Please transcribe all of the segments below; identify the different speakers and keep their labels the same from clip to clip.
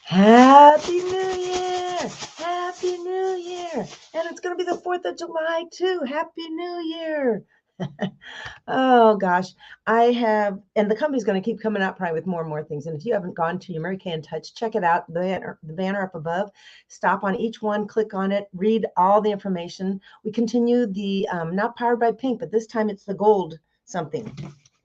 Speaker 1: Happy New Year! Happy New Year! And it's going to be the 4th of July, too. Happy New Year! Oh gosh, I have, and the company's going to keep coming out probably with more and more things. And if you haven't gone to your Mary Kay in Touch, check it out. The banner up above. Stop on each one, click on it, read all the information. We continue the not powered by pink, but this time it's the gold something.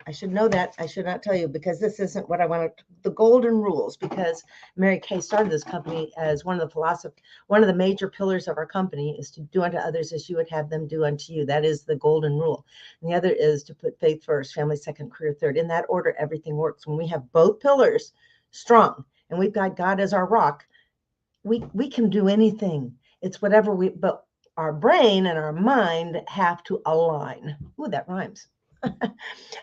Speaker 1: I should know that. I should not tell you because this isn't what I wanted. The golden rules, because Mary Kay started this company as one of the major pillars of our company is to do unto others as you would have them do unto you. That is the golden rule. And the other is to put faith first, family second, career third. In that order, everything works. When we have both pillars strong and we've got God as our rock, we can do anything. It's whatever but our brain and our mind have to align. Ooh, that rhymes.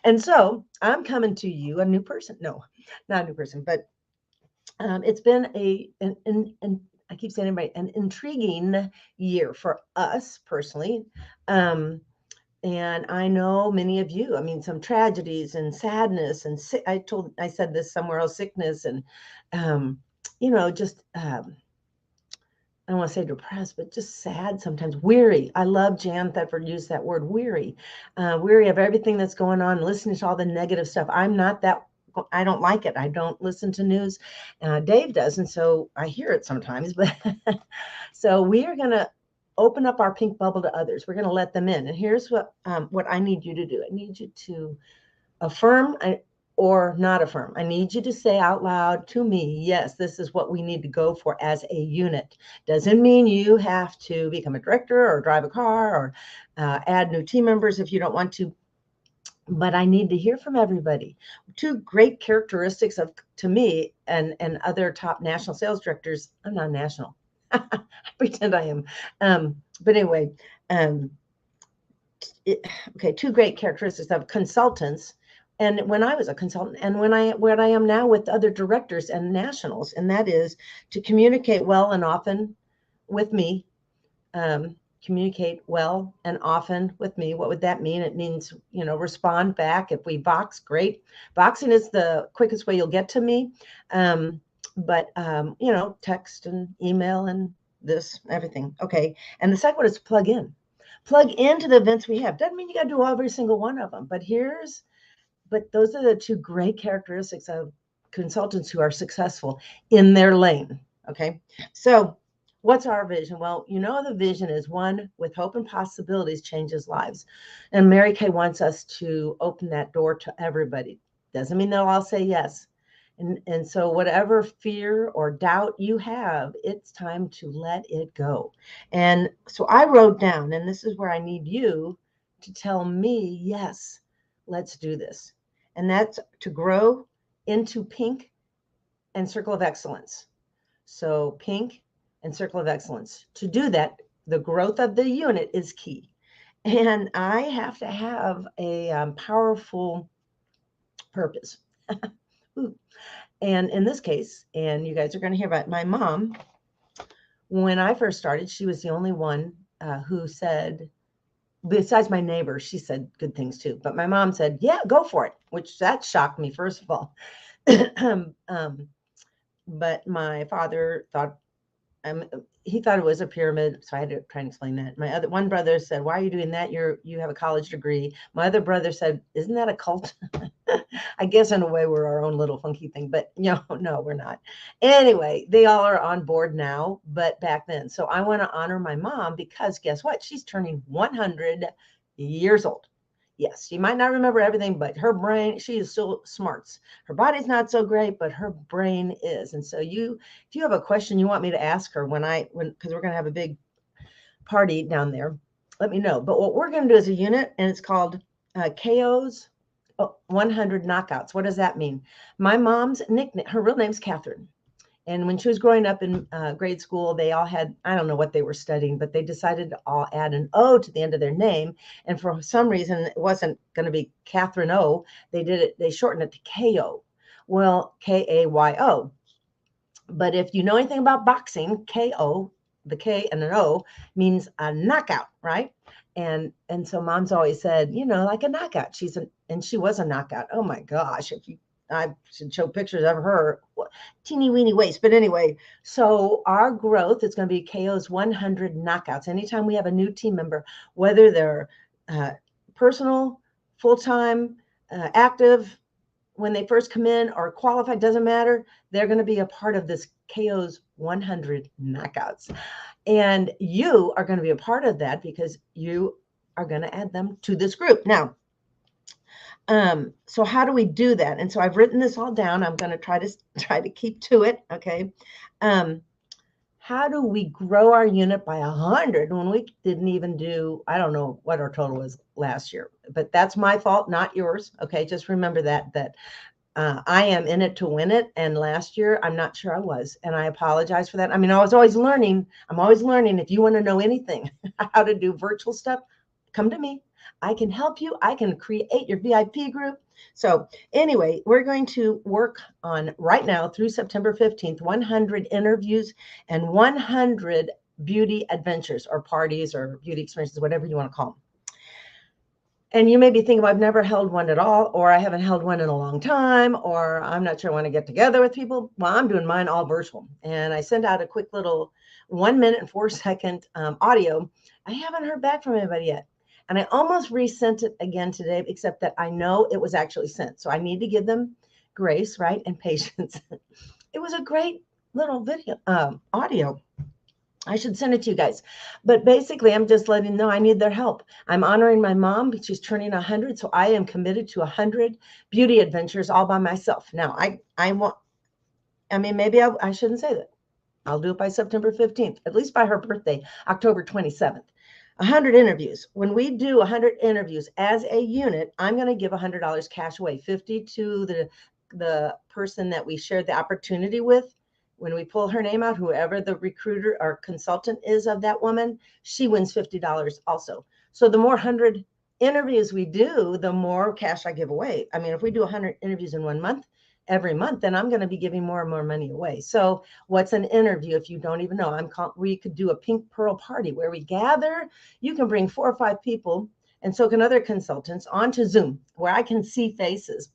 Speaker 1: And so I'm coming to you, a new person. No, not a new person, but it's been an I keep saying it right, an intriguing year for us personally. Um, and I know many of you, I mean, some tragedies and sadness and I said this somewhere else, sickness and, um, just, I don't want to say depressed, but just sad sometimes, weary. I love Jan Thetford used that word, weary, weary of everything that's going on, listening to all the negative stuff. I'm not that. I don't like it. I don't listen to news. Dave does, and so I hear it sometimes. But so we are going to open up our pink bubble to others. We're going to let them in. And here's what I need you to do. I need you to affirm or not affirm. I need you to say out loud to me, yes, this is what we need to go for as a unit. Doesn't mean you have to become a director or drive a car or add new team members if you don't want to. But I need to hear from everybody. Two great characteristics of, to me, and other top national sales directors. I'm not national. I pretend I am. But anyway, um, okay, two great characteristics of consultants. And when I was a consultant, and what I am now with other directors and nationals, and that is to communicate well and often with me. Um, Communicate well and often with me. What would that mean? It means, respond back. If we box, great. Boxing is the quickest way you'll get to me. But text and email and this, everything. Okay. And the second one is plug in. Plug into the events we have. Doesn't mean you got to do every single one of them, but those are the two great characteristics of consultants who are successful in their lane. Okay. So what's our vision? Well, the vision is one with hope and possibilities changes lives. And Mary Kay wants us to open that door to everybody. Doesn't mean they'll all say yes. And so whatever fear or doubt you have, it's time to let it go. And so I wrote down, and this is where I need you to tell me, yes, let's do this. And that's to grow into pink and circle of excellence. So pink and circle of excellence. To do that, the growth of the unit is key. And I have to have a powerful purpose. And in this case, and you guys are going to hear about my mom, when I first started, she was the only one who said, besides my neighbor, she said good things too. But my mom said, yeah, go for it, which that shocked me, first of all. But my father thought, um, he thought it was a pyramid, so I had to try and explain that. My other one brother said, "Why are you doing that? You have a college degree." My other brother said, "Isn't that a cult?" I guess in a way we're our own little funky thing, but no, we're not. Anyway, they all are on board now, but back then. So I want to honor my mom because guess what? She's turning 100 years old. Yes, she might not remember everything, but her brain, she is still smarts. Her body's not so great, but her brain is. And so if you have a question you want me to ask her because we're going to have a big party down there, let me know. But what we're going to do is a unit, and it's called KO's 100 Knockouts. What does that mean? My mom's nickname, her real name's Catherine. And when she was growing up in grade school, they all had, I don't know what they were studying, but they decided to all add an O to the end of their name. And for some reason, it wasn't going to be Catherine O. They shortened it to KO. Well, KAYO. But if you know anything about boxing, KO, the K and an O means a knockout, right? And so mom's always said, like a knockout. And she was a knockout. Oh my gosh. I should show pictures of her teeny weeny waist. But anyway, so our growth is going to be KO's 100 knockouts. Anytime we have a new team member, whether they're personal, full-time, active, when they first come in or qualified, doesn't matter. They're going to be a part of this KO's 100 knockouts. And you are going to be a part of that because you are going to add them to this group. Now, so how do we do that? And so I've written this all down. I'm going to try to keep to it. Okay. How do we grow our unit by 100 when we didn't even do, I don't know what our total was last year, but that's my fault, not yours. Okay. Just remember that I am in it to win it. And last year, I'm not sure I was, and I apologize for that. I mean, I was always learning. I'm always learning. If you want to know anything, how to do virtual stuff, come to me. I can help you. I can create your VIP group. So anyway, we're going to work on right now through September 15th, 100 interviews and 100 beauty adventures or parties or beauty experiences, whatever you want to call them. And you may be thinking, well, I've never held one at all, or I haven't held one in a long time, or I'm not sure I want to get together with people. Well, I'm doing mine all virtual. And I sent out a quick little 1 minute and 4 second audio. I haven't heard back from anybody yet. And I almost resent it again today, except that I know it was actually sent. So I need to give them grace, right? And patience. It was a great little video, audio. I should send it to you guys. But basically, I'm just letting them know I need their help. I'm honoring my mom. She's turning 100. So I am committed to 100 beauty adventures all by myself. Now, maybe I shouldn't say that. I'll do it by September 15th, at least by her birthday, October 27th. 100 interviews. When we do 100 interviews as a unit, I'm going to give $100 cash away, 50 to the person that we shared the opportunity with. When we pull her name out, whoever the recruiter or consultant is of that woman, she wins $50 also. So the more 100 interviews we do, the more cash I give away. I mean, if we do 100 interviews in 1 month, every month, then I'm going to be giving more and more money away. So what's an interview if you don't even know? We could do a pink pearl party where we gather. You can bring 4 or 5 people, and so can other consultants, onto Zoom where I can see faces.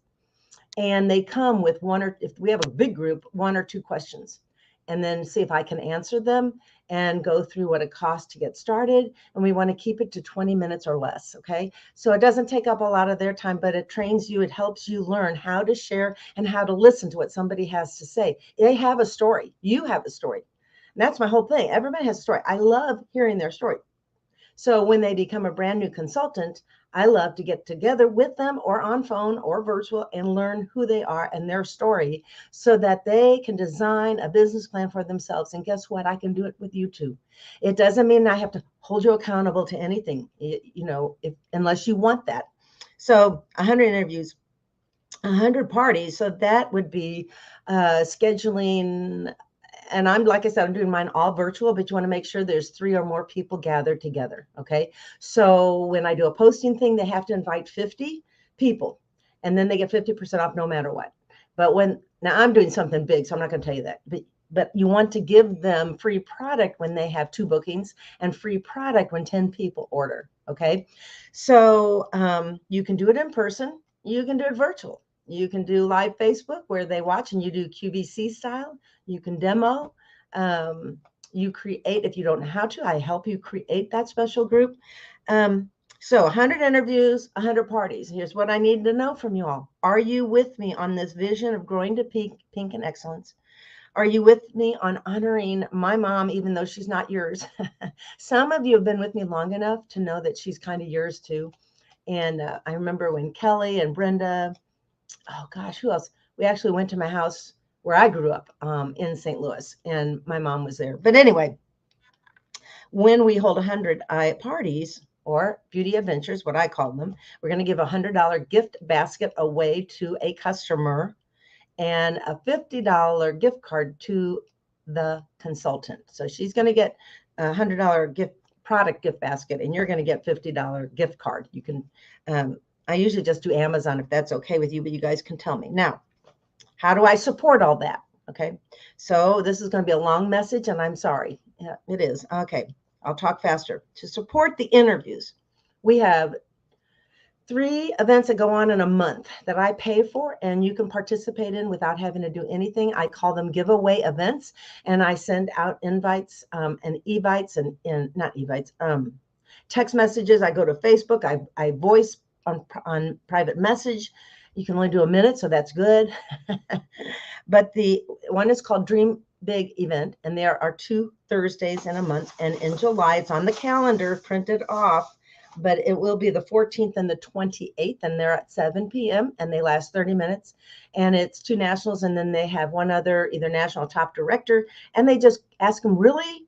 Speaker 1: And they come with if we have a big group, 1 or 2 questions, and then see if I can answer them and go through what it costs to get started. And we want to keep it to 20 minutes or less. Okay. So it doesn't take up a lot of their time, but it trains you. It helps you learn how to share and how to listen to what somebody has to say. They have a story. You have a story. And that's my whole thing. Everybody has a story. I love hearing their story. So when they become a brand new consultant, I love to get together with them or on phone or virtual and learn who they are and their story so that they can design a business plan for themselves. And guess what? I can do it with you too. It doesn't mean I have to hold you accountable to anything, unless you want that. So 100 interviews, 100 parties. So that would be scheduling. And like I said, I'm doing mine all virtual, but you want to make sure there's 3 or more people gathered together. Okay. So when I do a posting thing, they have to invite 50 people and then they get 50% off no matter what. But now I'm doing something big, so I'm not going to tell you that, but you want to give them free product when they have 2 bookings and free product when 10 people order. Okay. So you can do it in person. You can do it virtual. You can do live Facebook where they watch and you do QVC style. You can demo. You create, if you don't know how to, I help you create that special group. So 100 interviews, 100 parties. Here's what I need to know from you all. Are you with me on this vision of growing to pink and excellence? Are you with me on honoring my mom, even though she's not yours? Some of you have been with me long enough to know that she's kind of yours too. And I remember when Kelly and Brenda, oh gosh, who else? We actually went to my house where I grew up in St. Louis, and my mom was there. But anyway, when we hold 100 parties or beauty adventures, what I call them, we're going to give a $100 gift basket away to a customer and a $50 gift card to the consultant. So she's going to get a $100 product gift basket, and you're going to get $50 gift card. You can, I usually just do Amazon if that's okay with you, but you guys can tell me. Now, how do I support all that? Okay. So this is going to be a long message, and I'm sorry. Yeah, it is. Okay. I'll talk faster. To support the interviews, we have 3 events that go on in a month that I pay for and you can participate in without having to do anything. I call them giveaway events, and I send out invites and evites and not evites, text messages. I go to Facebook. I voice on private message. You can only do a minute, so that's good. But the one is called Dream Big Event, and there are 2 Thursdays in a month. And in July, it's on the calendar, printed off, but it will be the 14th and the 28th, and they're at 7 p.m. and they last 30 minutes. And it's 2 nationals, and then they have one other, either national top director, and they just ask them really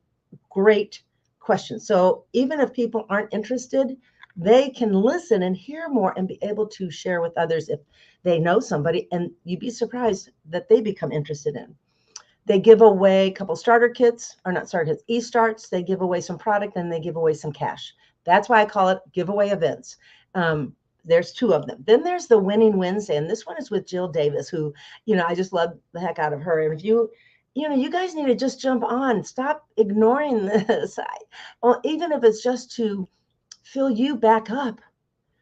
Speaker 1: great questions. So even if people aren't interested, they can listen and hear more and be able to share with others if they know somebody, and you'd be surprised that they become interested in. They give away a couple starter kits, or not starter kits, e-starts. They give away some product and they give away some cash. That's why I call it giveaway events. There's 2 of them. Then there's the Winning Wednesday, and this one is with Jill Davis, who, I just love the heck out of her. And if you guys need to just jump on, stop ignoring this. Well, even if it's just to fill you back up,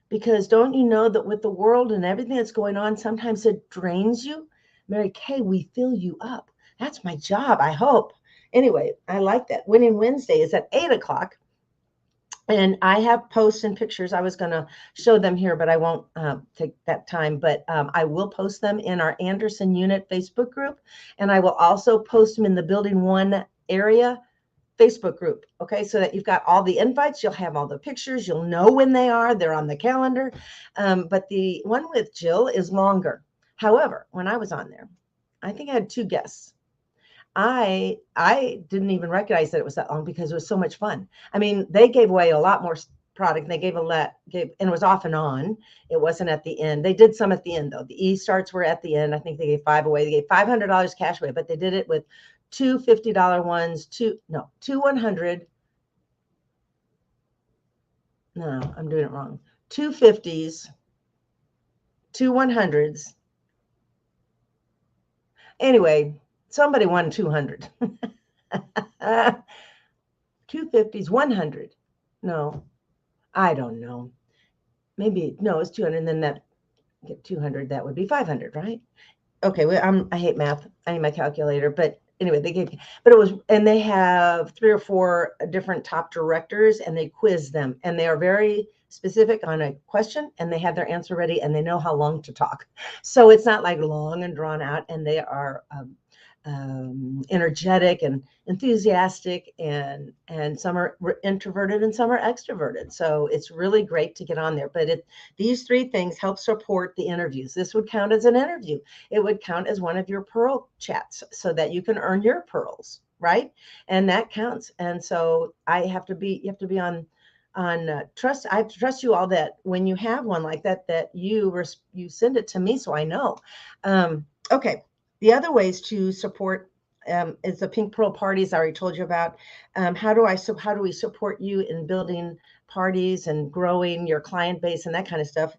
Speaker 1: because don't you know that with the world and everything that's going on, sometimes it drains you? Mary Kay, we fill you up. That's my job, I hope. Anyway, I like that. Winning Wednesday is at 8 o'clock. And I have posts and pictures. I was going to show them here, but I won't take that time. But I will post them in our Anderson Unit Facebook group. And I will also post them in the Building 1 area Facebook group. Okay, so that you've got all the invites, you'll have all the pictures, you'll know when they are, they're on the calendar. But the one with Jill is longer. However, when I was on there, I think I had 2 guests. I didn't even recognize that it was that long because it was so much fun. I mean, they gave away a lot more product. They gave and it was off and on. It wasn't at the end. They did some at the end though. The e-starts were at the end. I think they gave 5 away. They gave $500 cash away, but they did it with 2 $50 ones, 2 100. No, I'm doing it wrong. 2 50s, 2 100s. Anyway, somebody won 200. 2 50s, 100. No, I don't know. Maybe, no, it's 200. And then that get 200, that would be 500, right? Okay, well, I hate math. I need my calculator, but anyway, and they have 3 or 4 different top directors, and they quiz them, and they are very specific on a question, and they have their answer ready, and they know how long to talk. So it's not like long and drawn out, and they are energetic and enthusiastic, and some are introverted and some are extroverted. So it's really great to get on there. But these 3 things help support the interviews. This would count as an interview. It would count as one of your pearl chats so that you can earn your pearls, right? And that counts. And so you have to be on trust. I have to trust you all that when you have one like that you send it to me so I know. Okay. The other ways to support is the Pink Pearl parties I already told you about. How do we support you in building parties and growing your client base and that kind of stuff?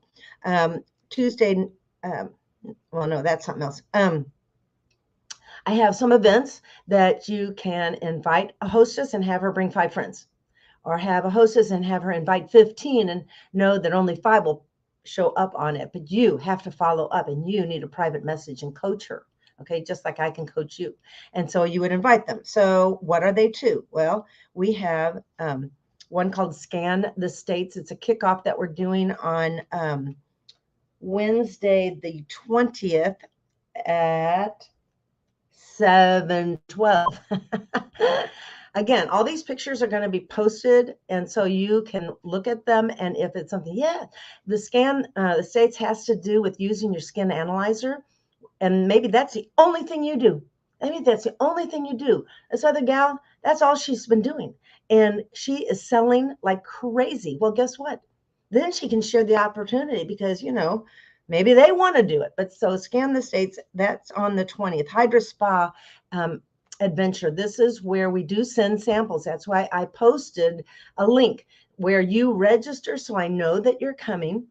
Speaker 1: Tuesday, well, no, that's something else. I have some events that you can invite a hostess and have her bring 5 friends, or have a hostess and have her invite 15 and know that only 5 will show up on it. But you have to follow up, and you need a private message and coach her. Okay, just like I can coach you. And so you would invite them. So what are they to? Well, we have one called Scan the States. It's a kickoff that we're doing on Wednesday, the 20th at 7:12. Again, all these pictures are going to be posted, and so you can look at them. And if it's something, the Scan the States has to do with using your skin analyzer. And maybe that's the only thing you do. Maybe that's the only thing you do. This other gal, that's all she's been doing. And she is selling like crazy. Well, guess what? Then she can share the opportunity because, maybe they want to do it. But so Scan the States, that's on the 20th. Hydra Spa Adventure. This is where we do send samples. That's why I posted a link where you register so I know that you're coming,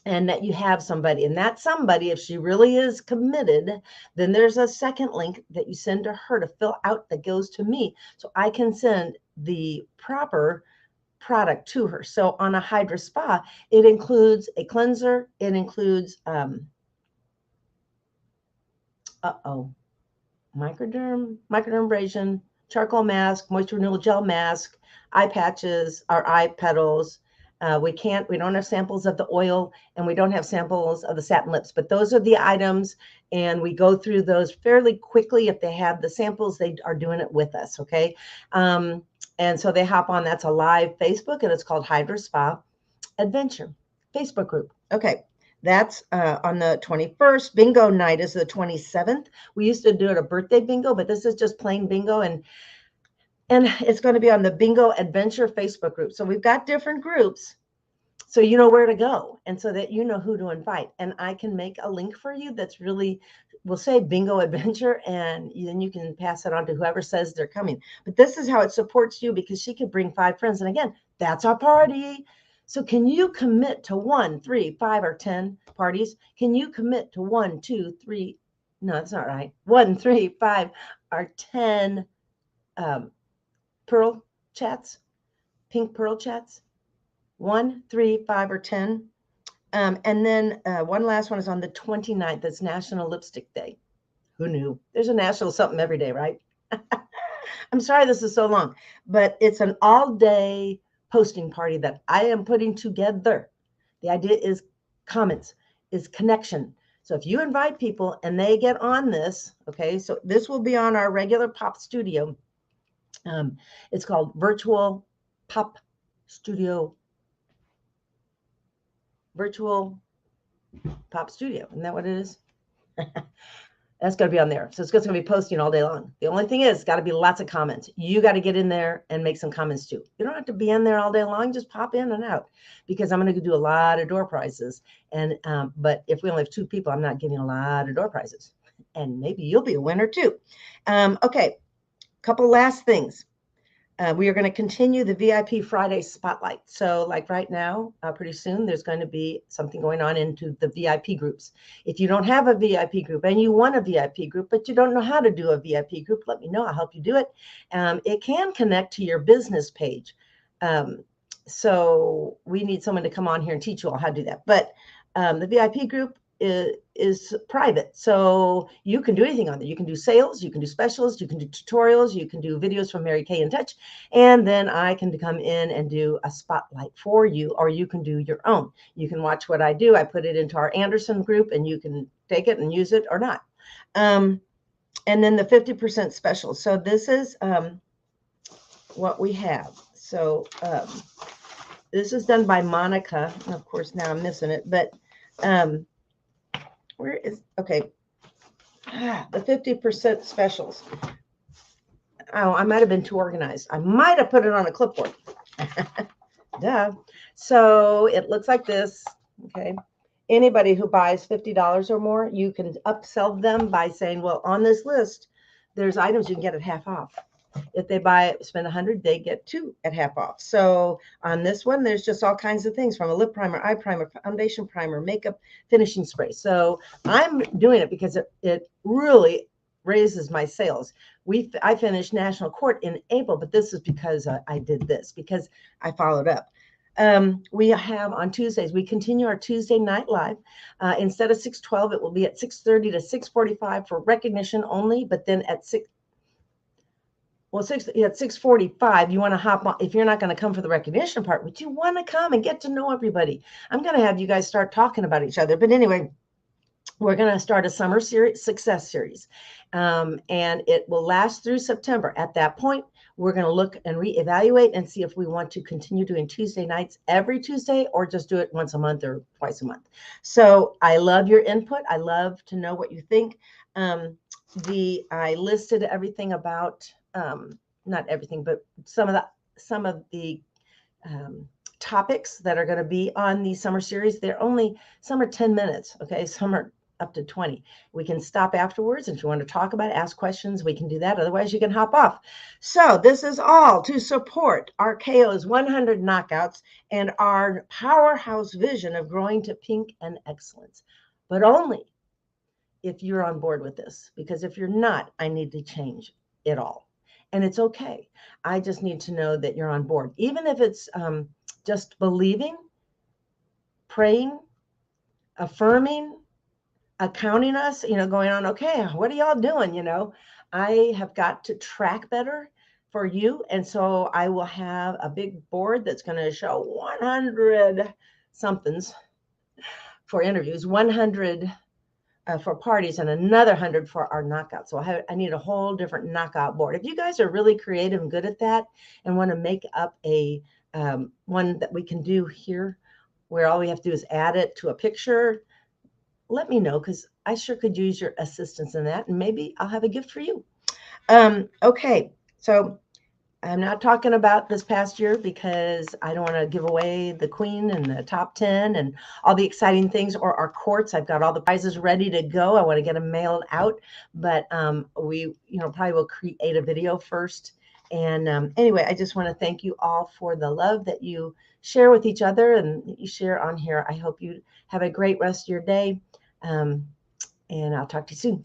Speaker 1: and that you have somebody. And that somebody, if she really is committed, then there's a second link that you send to her to fill out that goes to me so I can send the proper product to her. So on a Hydra Spa, it includes a cleanser. It includes, microdermabrasion, charcoal mask, moisture renewal gel mask, eye patches, our eye petals. We don't have samples of the oil, and we don't have samples of the satin lips, but those are the items, and we go through those fairly quickly. If they have the samples, they are doing it with us, okay? And so they hop on. That's a live Facebook, and it's called Hydra Spa Adventure Facebook group. Okay. That's on the 21st. Bingo night is the 27th. We used to do it a birthday bingo, but this is just plain bingo. And it's going to be on the Bingo Adventure Facebook group. So we've got different groups, so you know where to go, and so that you know who to invite. And I can make a link for you that's really, we'll say Bingo Adventure, and then you can pass it on to whoever says they're coming. But this is how it supports you, because she could bring 5 friends. And again, that's our party. So can you commit to 1, 3, 5, or 10 parties? Can you commit to 1, 2, 3? No, that's not right. 1, 3, 5, or 10 pearl chats, pink pearl chats? 1, 3, 5, or 10. And then one last one is on the 29th. That's National Lipstick Day. Who knew? There's a national something every day, right? I'm sorry this is so long, but it's an all-day posting party that I am putting together. The idea is comments, is connection. So if you invite people and they get on this, okay, so this will be on our regular Pop Studio. It's called Virtual Pop Studio. Virtual Pop Studio. Isn't that what it is? That's going to be on there. So it's just going to be posting all day long. The only thing is, got to be lots of comments. You got to get in there and make some comments too. You don't have to be in there all day long. Just pop in and out, because I'm going to do a lot of door prizes. And but if we only have 2 people, I'm not giving a lot of door prizes. And maybe you'll be a winner too. Okay, couple last things. We are going to continue the VIP Friday Spotlight. So like right now, pretty soon, there's going to be something going on into the VIP groups. If you don't have a VIP group and you want a VIP group, but you don't know how to do a VIP group, let me know. I'll help you do it. It can connect to your business page. So we need someone to come on here and teach you all how to do that. But the VIP group is private, so you can do anything on there. You can do sales, you can do specials, you can do tutorials, you can do videos from Mary Kay in Touch, and then I can come in and do a spotlight for you, or you can do your own. You can watch what I do. I put it into our Anderson group, and you can take it and use it or not. And then the 50% special. So this is what we have. So this is done by Monica. Of course, now I'm missing it, but where is, okay, the 50% specials. Oh, I might have been too organized. I might have put it on a clipboard. Duh. So it looks like this, okay. Anybody who buys $50 or more, you can upsell them by saying, well, on this list, there's items you can get at half off. If they spend 100, they get 2 at half off. So on this one, there's just all kinds of things, from a lip primer, eye primer, foundation primer, makeup finishing spray. So I'm doing it because it really raises my sales. I finished National Court in April, but this is because I did this, because I followed up. We have on Tuesdays, we continue our Tuesday night live. Instead of 6:12, it will be at 6:30 to 6:45 for recognition only, but then at 6:45, you want to hop on. If you're not going to come for the recognition part, but you want to come and get to know everybody, I'm going to have you guys start talking about each other. But anyway, we're going to start a summer success series, and it will last through September. At that point, we're going to look and reevaluate and see if we want to continue doing Tuesday nights every Tuesday, or just do it once a month or twice a month. So I love your input. I love to know what you think. I listed everything about, not everything, but some of the topics that are going to be on the summer series. Some are 10 minutes. Okay. Some are up to 20. We can stop afterwards. If you want to talk about it, ask questions, we can do that. Otherwise, you can hop off. So this is all to support our KO's 100 knockouts and our powerhouse vision of growing to pink and excellence, but only if you're on board with this, because if you're not, I need to change it all. and it's okay. I just need to know that you're on board, even if it's just believing, praying, affirming, accounting us, going on, okay, what are y'all doing? I have got to track better for you. And so I will have a big board that's going to show 100 somethings for interviews, 100 for parties, and another 100 for our knockout. So I need a whole different knockout board. If you guys are really creative and good at that and want to make up a one that we can do here where all we have to do is add it to a picture, let me know, because I sure could use your assistance in that, and maybe I'll have a gift for you. Okay, so I'm not talking about this past year because I don't want to give away the queen and the top 10 and all the exciting things, or our courts. I've got all the prizes ready to go. I want to get them mailed out, but we, probably will create a video first. And anyway, I just want to thank you all for the love that you share with each other and that you share on here. I hope you have a great rest of your day. And I'll talk to you soon.